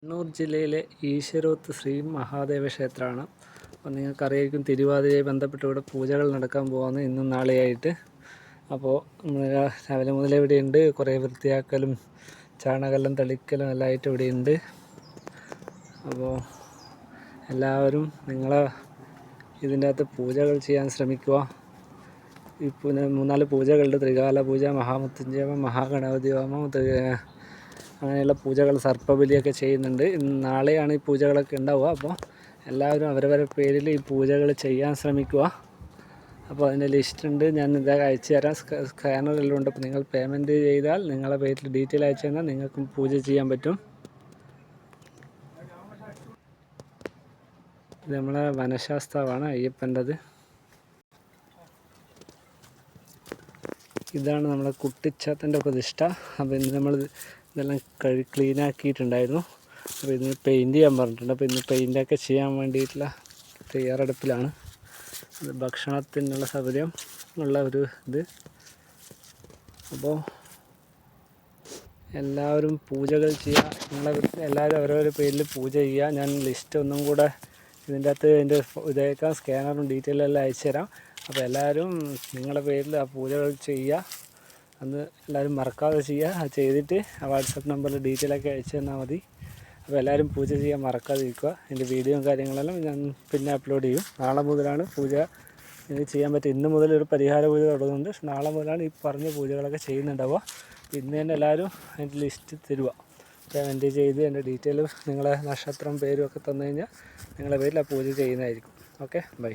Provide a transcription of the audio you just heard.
കണ്ണൂർ ജില്ലയിലെ ഈശ്വരോത്ത് ശ്രീ മഹാദേവ ക്ഷേത്രമാണ്. അപ്പോൾ നിങ്ങൾക്കറിയായിരിക്കും, തിരുവാതിരയുമായി ബന്ധപ്പെട്ട് ഇവിടെ പൂജകൾ നടക്കാൻ പോകുന്നത് ഇന്നും നാളെയായിട്ട്. അപ്പോൾ നമ്മൾ രാവിലെ മുതലേ ഇവിടെയുണ്ട്. കുറേ വൃത്തിയാക്കലും ചാണകമെല്ലാം തളിക്കലും എല്ലാം ആയിട്ട് ഇവിടെയുണ്ട്. അപ്പോൾ എല്ലാവരും നിങ്ങളെ ഇതിൻ്റെ അകത്ത് പൂജകൾ ചെയ്യാൻ ശ്രമിക്കുക. ഇപ്പോൾ 3-4 പൂജകളുണ്ട്. ത്രികാല പൂജ, മഹാമൃത്യുഞ്ജയ ഹോമം, മഹാഗണപതി ഹോമം, അങ്ങനെയുള്ള പൂജകൾ, സർപ്പബലിയൊക്കെ ചെയ്യുന്നുണ്ട്. നാളെയാണ് ഈ പൂജകളൊക്കെ ഉണ്ടാവുക. അപ്പോൾ എല്ലാവരും അവരവരുടെ പേരിൽ ഈ പൂജകൾ ചെയ്യാൻ ശ്രമിക്കുക. അപ്പോൾ അതിൻ്റെ ലിസ്റ്റ് ഉണ്ട്, ഞാൻ ഇതാ അയച്ചു തരാം. സ്കാനറെല്ലാം ഉണ്ട്. അപ്പോൾ നിങ്ങൾ പേയ്മെൻറ്റ് ചെയ്താൽ നിങ്ങളെ പേരിൽ ഡീറ്റെയിൽ അയച്ചു തന്നാൽ നിങ്ങൾക്കും പൂജ ചെയ്യാൻ പറ്റും. ഇത് നമ്മളെ വനശാസ്താവാണ്, അയ്യപ്പൻ്റെത്. ഇതാണ് നമ്മളെ കുട്ടിച്ചാത്തൻ്റെ പ്രതിഷ്ഠ. അപ്പോൾ ഇന്ന് നമ്മൾ ഇതെല്ലാം ക്ലീനാക്കിയിട്ടുണ്ടായിരുന്നു. അപ്പോൾ ഇതിന് പെയിൻറ്റ് ചെയ്യാൻ പറഞ്ഞിട്ടുണ്ട്. അപ്പോൾ ഇന്ന് പെയിൻറ്റൊക്കെ ചെയ്യാൻ വേണ്ടിയിട്ടുള്ള തയ്യാറെടുപ്പിലാണ്. ഇത് ഭക്ഷണത്തിനുള്ള സൗകര്യം ഉള്ള ഒരു ഇത്. അപ്പോൾ എല്ലാവരും പൂജകൾ ചെയ്യുക. എല്ലാവരും അവരവരുടെ പേരിൽ പൂജ ചെയ്യുക. ഞാൻ ലിസ്റ്റ് ഒന്നും കൂടെ ഇതിൻ്റെ അകത്ത് ഇതേക്കാം, സ്കാനറും ഡീറ്റെയിലും എല്ലാം അയച്ചു തരാം. അപ്പോൾ എല്ലാവരും നിങ്ങളുടെ പേരിൽ ആ പൂജകൾ ചെയ്യുക. അന്ന് എല്ലാവരും മറക്കാതെ ചെയ്യുക. അത് ചെയ്തിട്ട് ആ വാട്സപ്പ് നമ്പറിൽ ഡീറ്റെയിലൊക്കെ അയച്ചു തന്നാൽ മതി. അപ്പോൾ എല്ലാവരും പൂജ ചെയ്യാൻ മറക്കാതിരിക്കുക. എൻ്റെ വീഡിയോയും കാര്യങ്ങളെല്ലാം ഞാൻ പിന്നെ അപ്ലോഡ് ചെയ്യും. നാളെ മുതലാണ് പൂജ നിങ്ങൾക്ക് ചെയ്യാൻ പറ്റും. ഇന്ന് മുതൽ ഒരു പരിഹാര പൂജ തുടങ്ങുന്നുണ്ട്. നാളെ മുതലാണ് ഈ പറഞ്ഞ പൂജകളൊക്കെ ചെയ്യുന്നുണ്ടാവുക. ഇന്ന് തന്നെ എല്ലാവരും അതിൻ്റെ ലിസ്റ്റ് തരുക. പേയ്മെൻറ്റ് ചെയ്ത് എൻ്റെ ഡീറ്റെയിൽ, നിങ്ങളെ നക്ഷത്രം പേരും ഒക്കെ തന്നു കഴിഞ്ഞാൽ നിങ്ങളുടെ പേരിൽ ആ പൂജ ചെയ്യുന്നതായിരിക്കും. Okay, by.